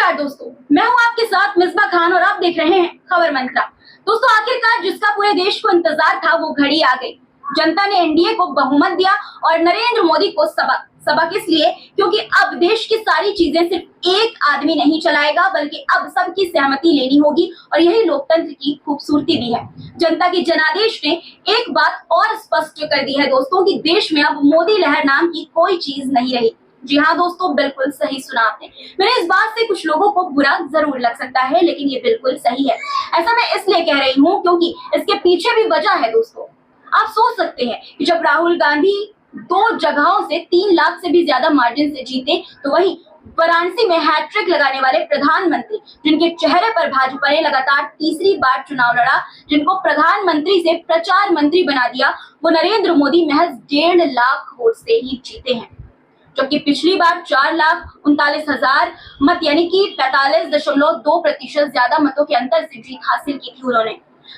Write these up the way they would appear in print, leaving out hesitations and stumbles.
नमस्कार दोस्तों, मैं हूं आपके साथ मिसबा खान और आप देख रहे हैं खबर मंत्रा। दोस्तों, आखिरकार जिसका पूरे देश को इंतजार था वो घड़ी आ गई। जनता ने एनडीए को बहुमत दिया और नरेंद्र मोदी को सबक इसलिए क्योंकि अब देश की सारी चीजें सिर्फ एक आदमी नहीं चलाएगा, बल्कि अब सबकी सहमति लेनी होगी और यही लोकतंत्र की खूबसूरती भी है। जनता के जनादेश ने एक बात और स्पष्ट कर दी है दोस्तों कि देश में अब मोदी लहर नाम की कोई चीज नहीं रही। जी हाँ दोस्तों, बिल्कुल सही सुना आपने। मेरे इस बात से कुछ लोगों को बुरा जरूर लग सकता है, लेकिन ये बिल्कुल सही है। ऐसा मैं इसलिए कह रही हूँ क्योंकि इसके पीछे भी वजह है दोस्तों। आप सोच सकते हैं कि जब राहुल गांधी 2 जगहों से 3 लाख से भी ज्यादा मार्जिन से जीते, तो वहीं वाराणसी में हैट्रिक लगाने वाले प्रधानमंत्री, जिनके चेहरे पर भाजपा ने लगातार तीसरी बार चुनाव लड़ा, जिनको प्रधानमंत्री से प्रचार मंत्री बना दिया, वो नरेंद्र मोदी महज 1.5 लाख वोट से ही जीते हैं। जबकि पिछली बार 4,39,000 मत यानी कि 45.2% ज्यादा मतों के अंतर से जीत हासिल की थी उन्होंने।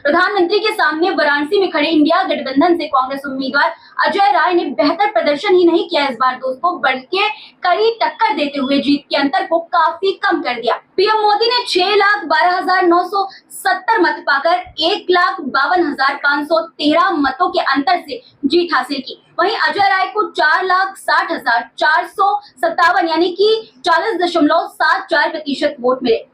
प्रधानमंत्री के सामने वाराणसी में खड़े इंडिया गठबंधन से कांग्रेस उम्मीदवार अजय राय ने बेहतर प्रदर्शन ही नहीं किया इस बार दोस्तों, बल्कि कड़ी टक्कर देते हुए जीत के अंतर को काफी कम कर दिया। पीएम मोदी ने 6,12,970 मत पाकर 1,52,513 मतों के अंतर से जीत हासिल की। वहीं अजय राय को 4,60,457 यानी कि 40.74% वोट मिले।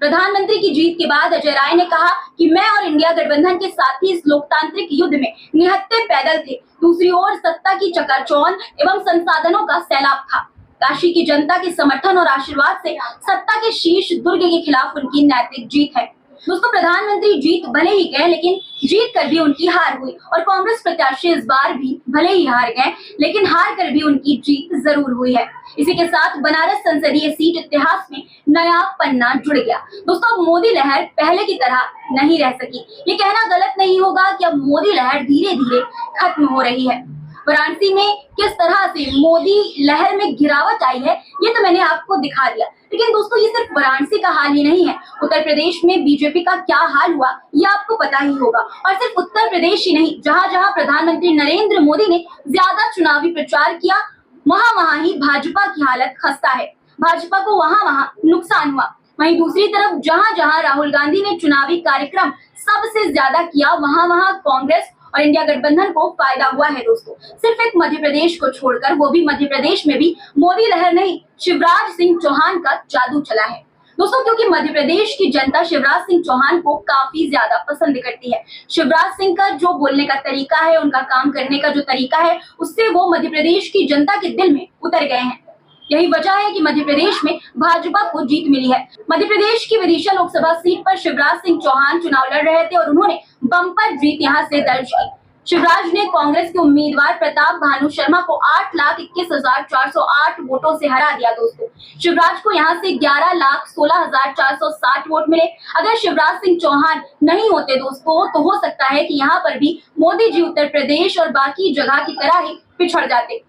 प्रधानमंत्री की जीत के बाद अजय राय ने कहा कि मैं और इंडिया गठबंधन के साथी इस लोकतांत्रिक युद्ध में निहत्थे पैदल थे। दूसरी ओर सत्ता की चकाचौंध एवं संसाधनों का सैलाब था। काशी की जनता के समर्थन और आशीर्वाद से सत्ता के शीर्ष दुर्ग के खिलाफ उनकी नैतिक जीत है। दोस्तों, प्रधानमंत्री जीत भले ही गए, लेकिन जीत कर भी उनकी हार हुई और कांग्रेस प्रत्याशी इस बार भी भले ही हार गए, लेकिन हार कर भी उनकी जीत जरूर हुई है। इसी के साथ बनारस संसदीय सीट इतिहास में नया पन्ना जुड़ गया। दोस्तों, मोदी लहर पहले की तरह नहीं रह सकी। ये कहना गलत नहीं होगा कि अब मोदी लहर धीरे धीरे खत्म हो रही है। वाराणसी में किस तरह से मोदी लहर में गिरावट आई है, ये तो मैंने आपको दिखा दिया, लेकिन दोस्तों ये सिर्फ वाराणसी का हाल ही नहीं है। उत्तर प्रदेश में बीजेपी का क्या हाल हुआ ये आपको पता ही होगा। और सिर्फ उत्तर प्रदेश ही नहीं, जहां जहां प्रधानमंत्री नरेंद्र मोदी ने ज्यादा चुनावी प्रचार किया, वहां ही भाजपा की हालत खस्ता है। भाजपा को वहां नुकसान हुआ। वहीं दूसरी तरफ जहां जहां राहुल गांधी ने चुनावी कार्यक्रम सबसे ज्यादा किया, वहां कांग्रेस और इंडिया गठबंधन को फायदा हुआ है दोस्तों। सिर्फ एक मध्य प्रदेश को छोड़कर, वो भी मध्य प्रदेश में भी मोदी लहर नहीं, शिवराज सिंह चौहान का जादू चला है दोस्तों, क्योंकि मध्य प्रदेश की जनता शिवराज सिंह चौहान को काफी ज्यादा पसंद करती है। शिवराज सिंह का जो बोलने का तरीका है, उनका काम करने का जो तरीका है, उससे वो मध्य प्रदेश की जनता के दिल में उतर गए हैं। यही वजह है कि मध्य प्रदेश में भाजपा को जीत मिली है। मध्य प्रदेश की विदिशा लोकसभा सीट पर शिवराज सिंह चौहान चुनाव लड़ रहे थे और उन्होंने बम्पर जीत यहां से दर्ज की। शिवराज ने कांग्रेस के उम्मीदवार प्रताप भानु शर्मा को 8,21,408 वोटों से हरा दिया दोस्तों। शिवराज को यहां से 11,16,460 वोट मिले। अगर शिवराज सिंह चौहान नहीं होते दोस्तों, तो हो सकता है कि यहाँ पर भी मोदी जी उत्तर प्रदेश और बाकी जगह की तरह ही पिछड़ जाते।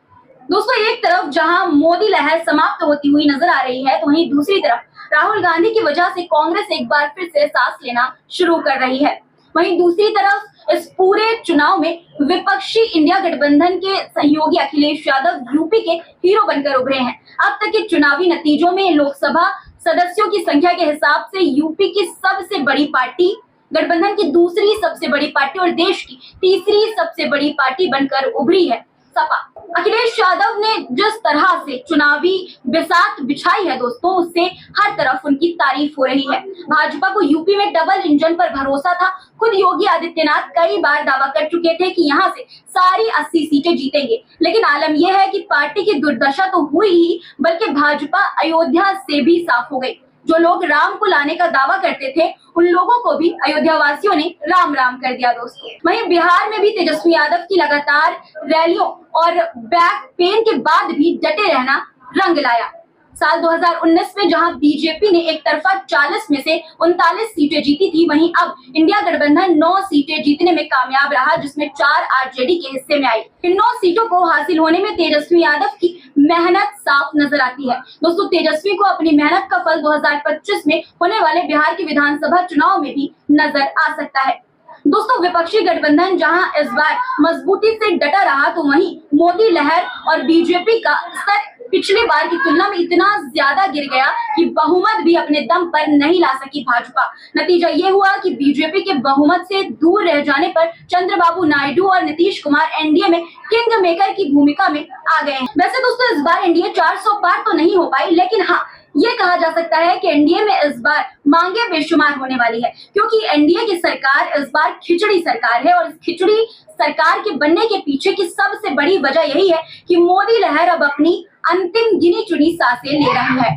दोस्तों, एक तरफ जहां मोदी लहर समाप्त होती हुई नजर आ रही है, तो वहीं दूसरी तरफ राहुल गांधी की वजह से कांग्रेस एक बार फिर से सांस लेना शुरू कर रही है। वहीं दूसरी तरफ इस पूरे चुनाव में विपक्षी इंडिया गठबंधन के सहयोगी अखिलेश यादव यूपी के हीरो बनकर उभरे हैं। अब तक के चुनावी नतीजों में लोकसभा सदस्यों की संख्या के हिसाब से यूपी की सबसे बड़ी पार्टी, गठबंधन की दूसरी सबसे बड़ी पार्टी और देश की तीसरी सबसे बड़ी पार्टी बनकर उभरी है सपा। अखिलेश यादव ने जिस तरह से चुनावी बिसात बिछाई है दोस्तों, उससे हर तरफ उनकी तारीफ हो रही है। भाजपा को यूपी में डबल इंजन पर भरोसा था। खुद योगी आदित्यनाथ कई बार दावा कर चुके थे कि यहां से सारी 80 सीटें जीतेंगे, लेकिन आलम यह है कि पार्टी की दुर्दशा तो हुई ही, बल्कि भाजपा अयोध्या से भी साफ हो गई। जो लोग राम को लाने का दावा करते थे, उन लोगों को भी अयोध्या वासियों ने राम राम कर दिया दोस्तों। वहीं बिहार में भी तेजस्वी यादव की लगातार रैलियों और बैक पेन के बाद भी डटे रहना रंग लाया। साल 2019 में जहां बीजेपी ने एक तरफा 40 में से 39 सीटें जीती थी, वहीं अब इंडिया गठबंधन 9 सीटें जीतने में कामयाब रहा, जिसमें 4 आरजेडी के हिस्से में आई। इन 9 सीटों को हासिल होने में तेजस्वी यादव की मेहनत साफ नजर आती है दोस्तों। तेजस्वी को अपनी मेहनत का फल 2025 में होने वाले बिहार के विधानसभा चुनाव में भी नजर आ सकता है दोस्तों। विपक्षी गठबंधन जहां इस बार मजबूती से डटा रहा, तो वहीं मोदी लहर और बीजेपी का स्तर पिछली बार की तुलना में इतना ज्यादा गिर गया कि बहुमत भी अपने दम पर नहीं ला सकी भाजपा। नतीजा ये हुआ कि बीजेपी के बहुमत से दूर रह जाने पर चंद्रबाबू नायडू और नीतीश कुमार एनडीए में किंग मेकर की भूमिका में आ गए हैं। वैसे दोस्तों, इस बार एनडीए 400 पार तो नहीं हो पाई, लेकिन हाँ, ये कहा जा सकता है कि एनडीए में इस बार मांगे बेशुमार होने वाली है, क्योंकि एनडीए की सरकार इस बार खिचड़ी सरकार है और इस खिचड़ी सरकार के बनने के पीछे की सबसे बड़ी वजह यही है कि मोदी लहर अब अपनी अंतिम गिनी चुनी सांसें ले रही है।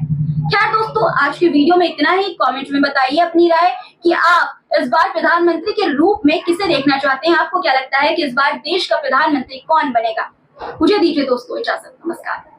खैर दोस्तों, आज की वीडियो में इतना ही। कमेंट में बताइए अपनी राय कि आप इस बार प्रधानमंत्री के रूप में किसे देखना चाहते हैं। आपको क्या लगता है कि इस बार देश का प्रधानमंत्री कौन बनेगा? मुझे दीजिए दोस्तों इजाजत। नमस्कार।